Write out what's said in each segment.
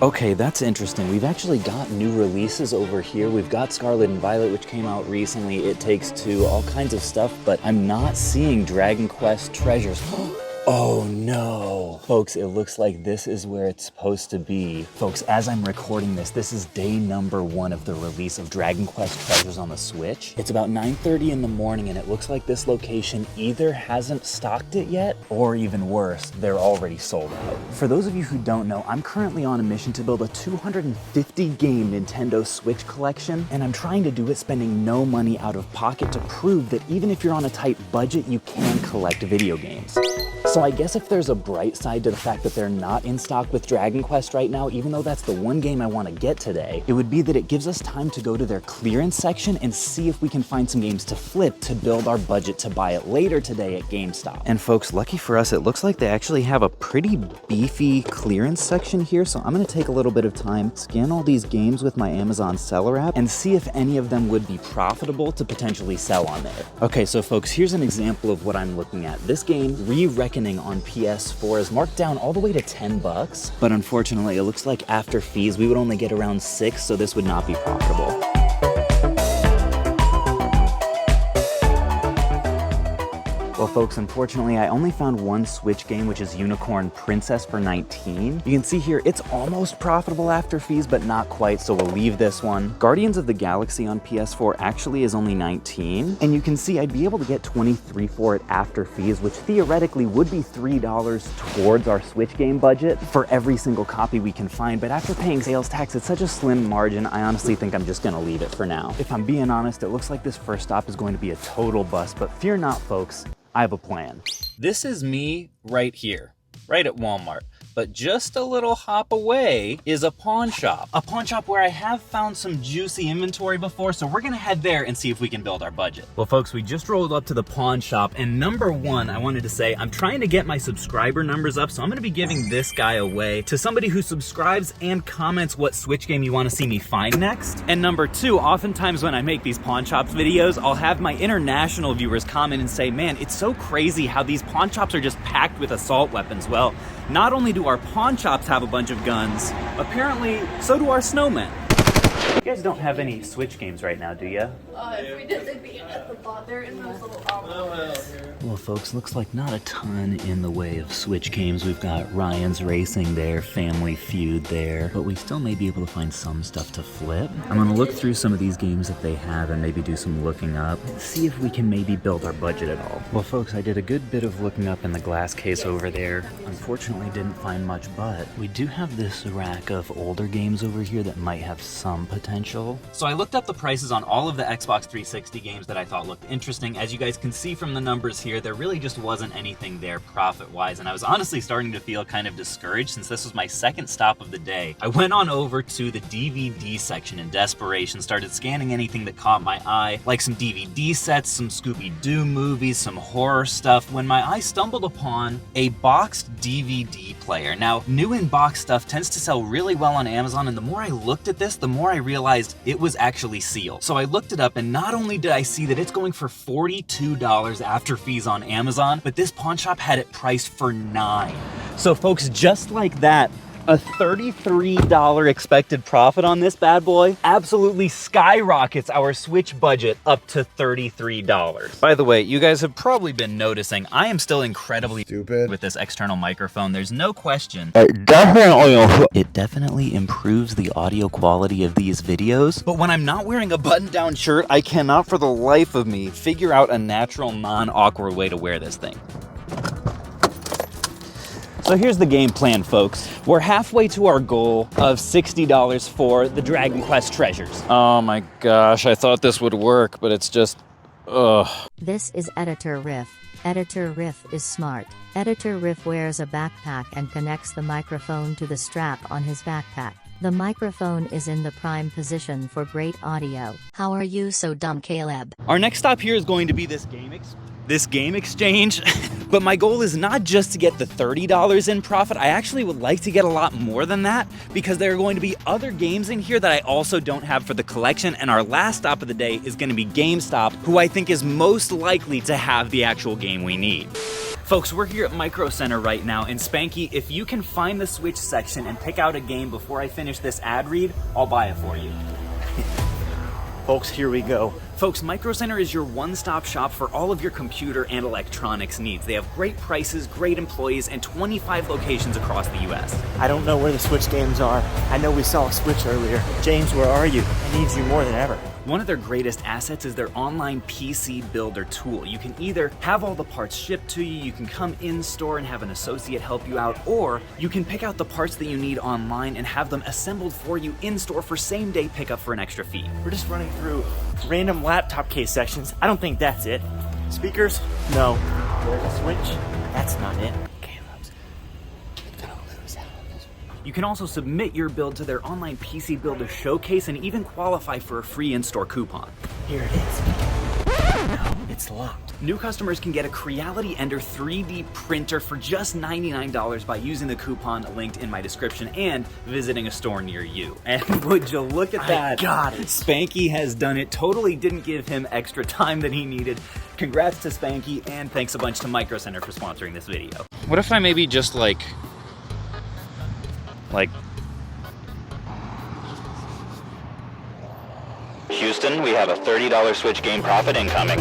Okay, that's interesting. We've actually got new releases over here. We've got Scarlet and Violet, which came out recently. It Takes Two, all kinds of stuff, but I'm not seeing Dragon Quest Treasures. Oh no. Folks, it looks like this is where it's supposed to be. Folks, as I'm recording this, this is day number 1 of the release of Dragon Quest Treasures on the Switch. It's about 9:30 in the morning and it looks like this location either hasn't stocked it yet, or even worse, they're already sold out. For those of you who don't know, I'm currently on a mission to build a 250 game Nintendo Switch collection, and I'm trying to do it spending no money out of pocket to prove that even if you're on a tight budget, you can collect video games. So I guess if there's a bright side to the fact that they're not in stock with Dragon Quest right now, even though that's the one game I want to get today, it would be that it gives us time to go to their clearance section and see if we can find some games to flip to build our budget to buy it later today at GameStop. And folks, lucky for us, it looks like they actually have a pretty beefy clearance section here, so I'm going to take a little bit of time, scan all these games with my Amazon seller app, and see if any of them would be profitable to potentially sell on there. Okay, so folks, here's an example of what I'm looking at. This game, Re-Reckoning on PS4 is marked down all the way to $10, but unfortunately it looks like after fees we would only get around 6, so this would not be profitable. Well folks, unfortunately I only found one Switch game, which is Unicorn Princess for 19. You can see here it's almost profitable after fees, but not quite, so we'll leave this one. Guardians of the Galaxy on PS4 actually is only 19, and you can see I'd be able to get 23 for it after fees, which theoretically would be $3 towards our Switch game budget for every single copy we can find, but after paying sales tax, it's such a slim margin, I honestly think I'm just gonna leave it for now. If I'm being honest, it looks like this first stop is going to be a total bust, but fear not folks, I have a plan. This is me right here, right at Walmart. But just a little hop away is a pawn shop. A pawn shop where I have found some juicy inventory before, so we're gonna head there and see if we can build our budget. Well folks, we just rolled up to the pawn shop, and number one, I wanted to say, I'm trying to get my subscriber numbers up, so I'm gonna be giving this guy away to somebody who subscribes and comments what Switch game you wanna see me find next. And number two, oftentimes when I make these pawn shops videos, I'll have my international viewers comment and say, man, it's so crazy how these pawn shops are just packed with assault weapons. Well, not only do our pawn shops have a bunch of guns, apparently so do our snowmen. You guys don't have any Switch games right now, do you? If we did, they'd be at the bottom. They're in those little envelopes. Well, folks, looks like not a ton in the way of Switch games. We've got Ryan's Racing there, Family Feud there, but we still may be able to find some stuff to flip. I'm gonna look through some of these games that they have and maybe do some looking up, see if we can maybe build our budget at all. Well, folks, I did a good bit of looking up in the glass case over there. Unfortunately, didn't find much, but we do have this rack of older games over here that might have some potential. So I looked up the prices on all of the Xbox 360 games that I thought looked interesting. As you guys can see from the numbers here, there really just wasn't anything there profit-wise, and I was honestly starting to feel kind of discouraged since this was my second stop of the day. I went on over to the DVD section in desperation, started scanning anything that caught my eye, like some DVD sets, some Scooby-Doo movies, some horror stuff, when my eye stumbled upon a boxed DVD player. Now, new in-box stuff tends to sell really well on Amazon, and the more I looked at this, the more I realized it was actually sealed. So I looked it up, and not only did I see that it's going for $42 after fees on Amazon, but this pawn shop had it priced for $9. So folks, just like that, a $33 expected profit on this bad boy absolutely skyrockets our Switch budget up to $33. By the way, you guys have probably been noticing I am still incredibly stupid with this external microphone. There's no question. It definitely improves the audio quality of these videos, but when I'm not wearing a button-down shirt, I cannot for the life of me figure out a natural, non-awkward way to wear this thing. So here's the game plan, folks. We're halfway to our goal of $60 for the Dragon Quest Treasures. Oh my gosh, I thought this would work, but it's just, ugh. This is Editor Riff. Editor Riff is smart. Editor Riff wears a backpack and connects the microphone to the strap on his backpack. The microphone is in the prime position for great audio. How are you so dumb, Caleb? Our next stop here is going to be this game exchange. But my goal is not just to get the $30 in profit. I actually would like to get a lot more than that, because there are going to be other games in here that I also don't have for the collection, and our last stop of the day is going to be GameStop, who I think is most likely to have the actual game we need. Folks, we're here at Microcenter right now, and Spanky, if you can find the Switch section and pick out a game before I finish this ad read, I'll buy it for you. Folks, here we go. Folks, Microcenter is your one-stop shop for all of your computer and electronics needs. They have great prices, great employees, and 25 locations across the US. I don't know where the Switch games are. I know we saw a Switch earlier. James, where are you? I need you more than ever. One of their greatest assets is their online PC builder tool. You can either have all the parts shipped to you, you can come in store and have an associate help you out, or you can pick out the parts that you need online and have them assembled for you in store for same-day pickup for an extra fee. We're just running through random laptop case sections. I don't think that's it. Speakers? No. There's a Switch? That's not it. Caleb's gonna lose out on this. You can also submit your build to their online PC builder showcase and even qualify for a free in-store coupon. Here it is. No, it's locked. New customers can get a Creality Ender 3D printer for just $99 by using the coupon linked in my description and visiting a store near you. And would you look at that? I got it. Spanky has done it. Totally didn't give him extra time that he needed. Congrats to Spanky, and thanks a bunch to Microcenter for sponsoring this video. What if I maybe just like Houston, we have a $30 Switch game profit incoming.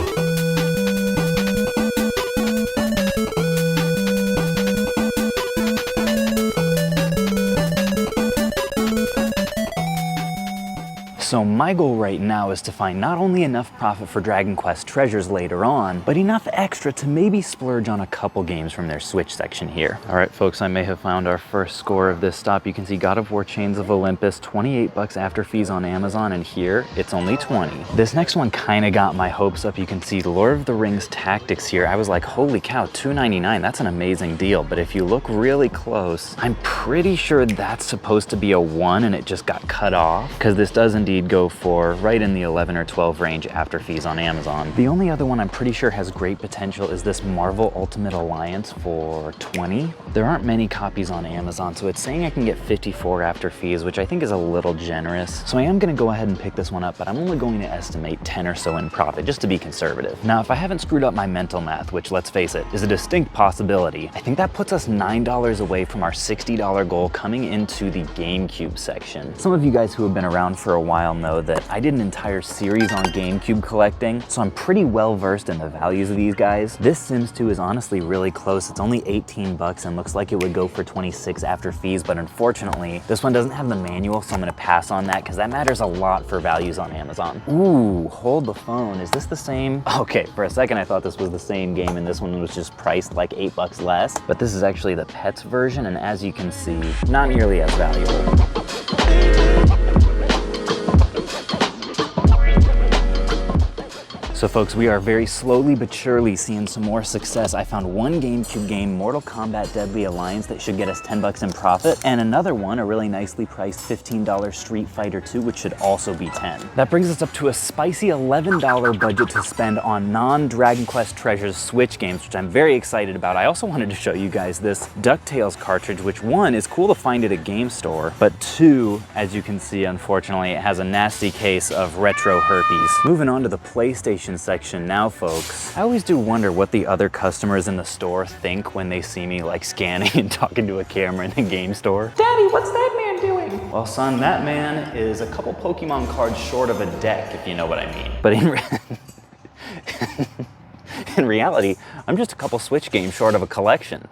So my goal right now is to find not only enough profit for Dragon Quest treasures later on, but enough extra to maybe splurge on a couple games from their Switch section here. All right, folks, I may have found our first score of this stop. You can see God of War Chains of Olympus, 28 bucks after fees on Amazon, and here it's only 20. This next one kind of got my hopes up. You can see Lord of the Rings Tactics here. I was like, holy cow, $2.99, that's an amazing deal. But if you look really close, I'm pretty sure that's supposed to be a 1 and it just got cut off, because this does indeed go for right in the 11 or 12 range after fees on Amazon. The only other one I'm pretty sure has great potential is this Marvel Ultimate Alliance for 20. There aren't many copies on Amazon, so it's saying I can get 54 after fees, which I think is a little generous. So I am gonna go ahead and pick this one up, but I'm only going to estimate 10 or so in profit, just to be conservative. Now, if I haven't screwed up my mental math, which let's face it, is a distinct possibility, I think that puts us $9 away from our $60 goal coming into the GameCube section. Some of you guys who have been around for a while know that I did an entire series on GameCube collecting, so I'm pretty well versed in the values of these guys. This Sims 2 is honestly really close. It's only 18 bucks and looks like it would go for 26 after fees, but unfortunately, this one doesn't have the manual, so I'm gonna pass on that because that matters a lot for values on Amazon. Ooh, hold the phone. Is this the same? Okay, for a second I thought this was the same game and this one was just priced like 8 bucks less, but this is actually the Pets version, and as you can see, not nearly as valuable. So folks, we are very slowly but surely seeing some more success. I found one GameCube game, Mortal Kombat Deadly Alliance, that should get us 10 bucks in profit, and another one, a really nicely priced $15 Street Fighter 2, which should also be 10. That brings us up to a spicy $11 budget to spend on non-Dragon Quest Treasures Switch games, which I'm very excited about. I also wanted to show you guys this DuckTales cartridge, which one, is cool to find at a game store, but two, as you can see, unfortunately, it has a nasty case of retro herpes. Moving on to the PlayStation section now, folks. I always do wonder what the other customers in the store think when they see me like scanning and talking to a camera in the game store. Daddy, what's that man doing? Well, son, that man is a couple Pokemon cards short of a deck, if you know what I mean. But in reality, I'm just a couple Switch games short of a collection.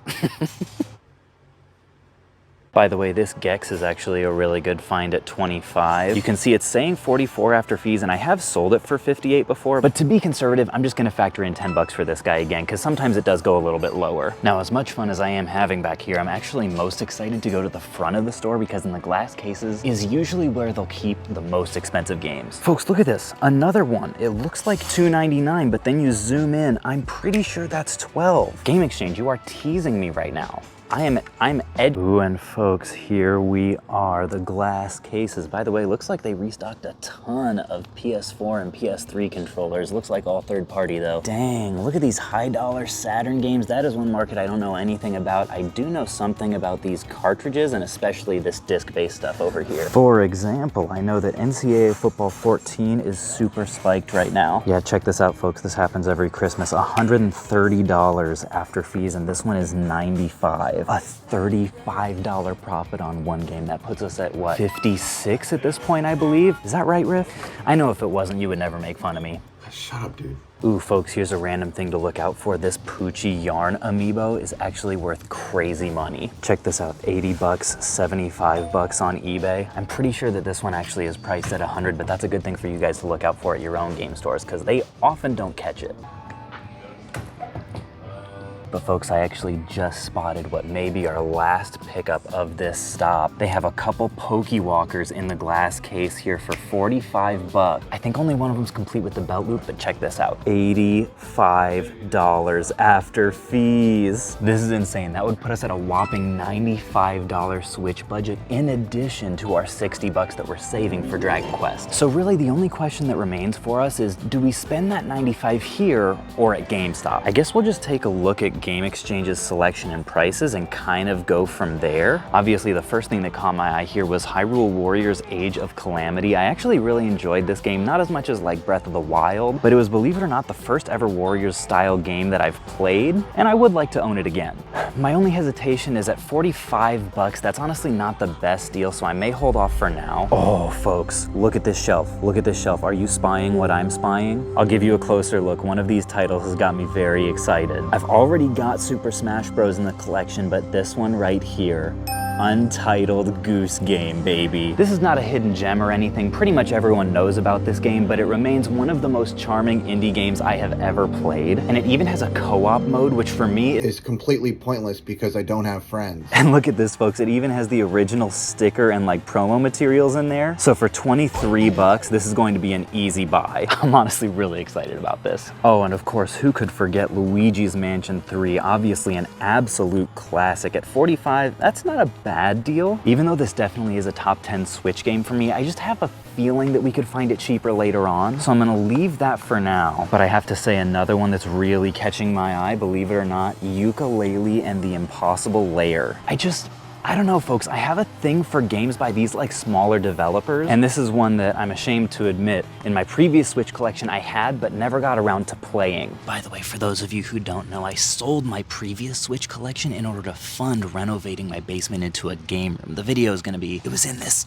By the way, this Gex is actually a really good find at 25. You can see it's saying 44 after fees, and I have sold it for 58 before, but to be conservative, I'm just gonna factor in 10 bucks for this guy again, because sometimes it does go a little bit lower. Now, as much fun as I am having back here, I'm actually most excited to go to the front of the store, because in the glass cases is usually where they'll keep the most expensive games. Folks, look at this, another one. It looks like $2.99, but then you zoom in, I'm pretty sure that's 12. Game Exchange, you are teasing me right now. I'm Ed. Ooh, and folks, here we are, the glass cases. By the way, looks like they restocked a ton of PS4 and PS3 controllers. Looks like all third party though. Dang, look at these high dollar Saturn games. That is one market I don't know anything about. I do know something about these cartridges and especially this disc-based stuff over here. For example, I know that NCAA Football 14 is super spiked right now. Yeah, check this out, folks. This happens every Christmas. $130 after fees, and this one is $95. A $35 profit on one game. That puts us at what, 56 at this point, I believe? Is that right, Riff? I know if it wasn't, you would never make fun of me. Shut up, dude. Ooh, folks, here's a random thing to look out for. This Poochie yarn amiibo is actually worth crazy money. Check this out, 80 bucks, 75 bucks on eBay. I'm pretty sure that this one actually is priced at 100, but that's a good thing for you guys to look out for at your own game stores because they often don't catch it. But folks, I actually just spotted what may be our last pickup of this stop. They have a couple Pokewalkers in the glass case here for 45 bucks. I think only one of them's complete with the belt loop, but check this out. $85 after fees. This is insane. That would put us at a whopping $95 Switch budget in addition to our 60 bucks that we're saving for Dragon Quest. So really the only question that remains for us is, do we spend that 95 here or at GameStop? I guess we'll just take a look at Game Exchange's selection and prices and kind of go from there. Obviously, the first thing that caught my eye here was Hyrule Warriors Age of Calamity. I actually really enjoyed this game, not as much as like Breath of the Wild, but it was, believe it or not, the first ever Warriors style game that I've played, and I would like to own it again. My only hesitation is at 45 bucks. That's honestly not the best deal, so I may hold off for now. Oh, folks, look at this shelf. Look at this shelf. Are you spying what I'm spying? I'll give you a closer look. One of these titles has got me very excited. I've already got Super Smash Bros. In the collection, but this one right here, Untitled Goose Game, baby. This is not a hidden gem or anything. Pretty much everyone knows about this game, but it remains one of the most charming indie games I have ever played. And it even has a co-op mode, which for me is completely pointless because I don't have friends. And look at this, folks. It even has the original sticker and like promo materials in there. So for 23 bucks, this is going to be an easy buy. I'm honestly really excited about this. Oh, and of course, who could forget Luigi's Mansion 3? Obviously an absolute classic. At 45, that's not a bad deal. Even though this definitely is a top 10 Switch game for me, I just have a feeling that we could find it cheaper later on. So I'm gonna leave that for now. But I have to say another one that's really catching my eye, believe it or not, Yooka-Laylee and the Impossible Lair. I don't know, folks, I have a thing for games by these like smaller developers, and this is one that I'm ashamed to admit in my previous Switch collection I had but never got around to playing. By the way, for those of you who don't know, I sold my previous Switch collection in order to fund renovating my basement into a game room. The video is gonna be, it was in this,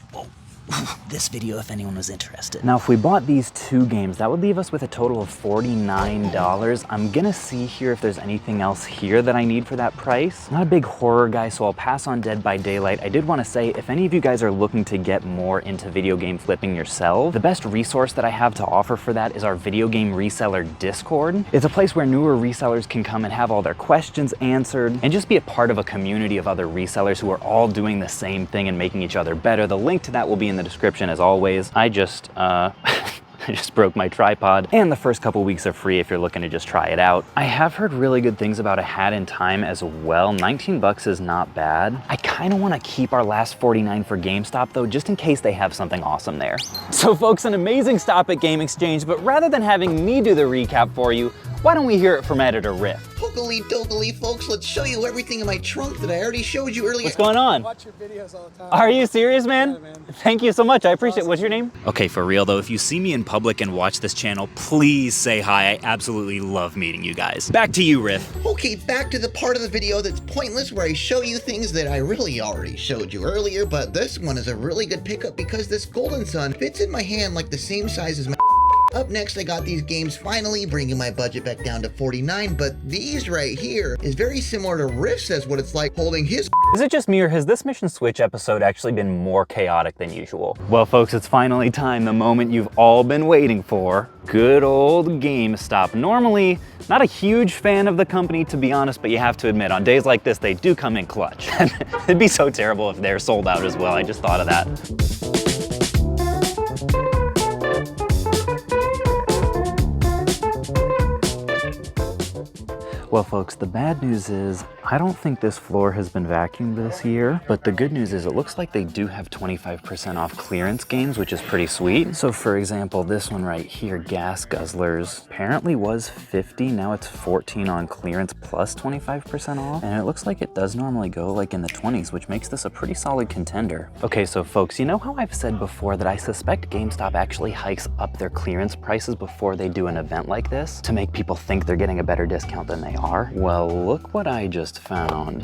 this video if anyone was interested. Now, if we bought these two games, that would leave us with a total of $49. I'm gonna see here if there's anything else here that I need for that price. I'm not a big horror guy, so I'll pass on Dead by Daylight. I did want to say, if any of you guys are looking to get more into video game flipping yourself, the best resource that I have to offer for that is our video game reseller Discord. It's a place where newer resellers can come and have all their questions answered and just be a part of a community of other resellers who are all doing the same thing and making each other better. The link to that will be in the description as always. I just broke my tripod, and the first couple weeks are free if you're looking to just try it out. I have heard really good things about A Hat in Time as well. 19 bucks is not bad. I kind of want to keep our last 49 for GameStop though, just in case they have something awesome there. So folks, an amazing stop at Game Exchange, but rather than having me do the recap for you, why don't we hear it from Editor Riff? Hookily dokley, folks, let's show you everything in my trunk that I already showed you earlier. What's going on? I watch your videos all the time. Are you serious, man? Yeah, man. Thank you so much. I appreciate it. What's your name? Okay, for real though, if you see me in public and watch this channel, please say hi. I absolutely love meeting you guys. Back to you, Riff. Okay, back to the part of the video that's pointless where I show you things that I really already showed you earlier, but this one is a really good pickup because this Golden Sun fits in my hand like the same size as my Up next, I got these games finally bringing my budget back down to 49, but these right here is very similar to Riff says what it's like holding his. Is it just me, or has this Mission Switch episode actually been more chaotic than usual? Well, folks, it's finally time, the moment you've all been waiting for. Good old GameStop. Normally, not a huge fan of the company, to be honest, but you have to admit, on days like this, they do come in clutch. It'd be so terrible if they're sold out as well. I just thought of that. Well, folks, the bad news is I don't think this floor has been vacuumed this year, but the good news is it looks like they do have 25% off clearance games, which is pretty sweet. So for example, this one right here, Gas Guzzlers, apparently was 50, now it's 14 on clearance plus 25% off. And it looks like it does normally go like in the 20s, which makes this a pretty solid contender. Okay, so folks, you know how I've said before that I suspect GameStop actually hikes up their clearance prices before they do an event like this to make people think they're getting a better discount than they are? Well, look what I just found.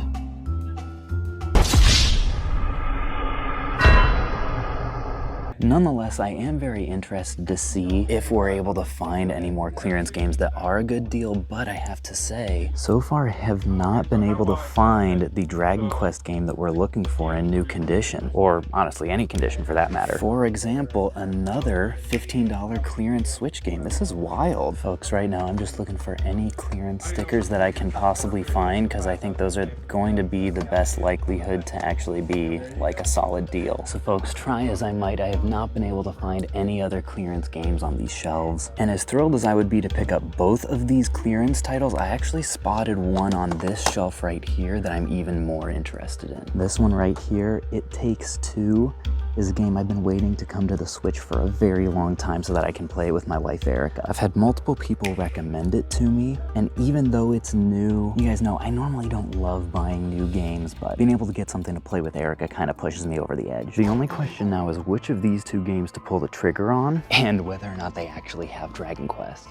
Nonetheless, I am very interested to see if we're able to find any more clearance games that are a good deal, but I have to say, so far I have not been able to find the Dragon Quest game that we're looking for in new condition, or honestly, any condition for that matter. For example, another $15 clearance Switch game. This is wild. Folks, right now I'm just looking for any clearance stickers that I can possibly find, because I think those are going to be the best likelihood to actually be like a solid deal. So folks, try as I might, I have not been able to find any other clearance games on these shelves. And as thrilled as I would be to pick up both of these clearance titles, I actually spotted one on this shelf right here that I'm even more interested in. This one right here, It Takes Two, is a game I've been waiting to come to the Switch for a very long time so that I can play it with my wife Erica. I've had multiple people recommend it to me, and even though it's new, you guys know I normally don't love buying new games, but being able to get something to play with Erica kind of pushes me over the edge. The only question now is which of these two games to pull the trigger on, and whether or not they actually have Dragon Quest.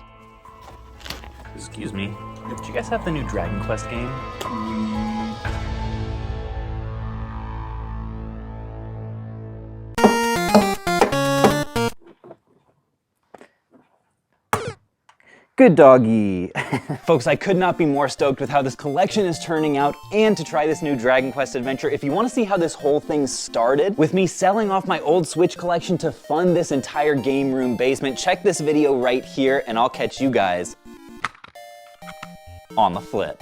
Excuse me, did you guys have the new Dragon Quest game? Good doggy. Folks, I could not be more stoked with how this collection is turning out and to try this new Dragon Quest adventure. If you want to see how this whole thing started, with me selling off my old Switch collection to fund this entire game room basement, check this video right here and I'll catch you guys on the flip.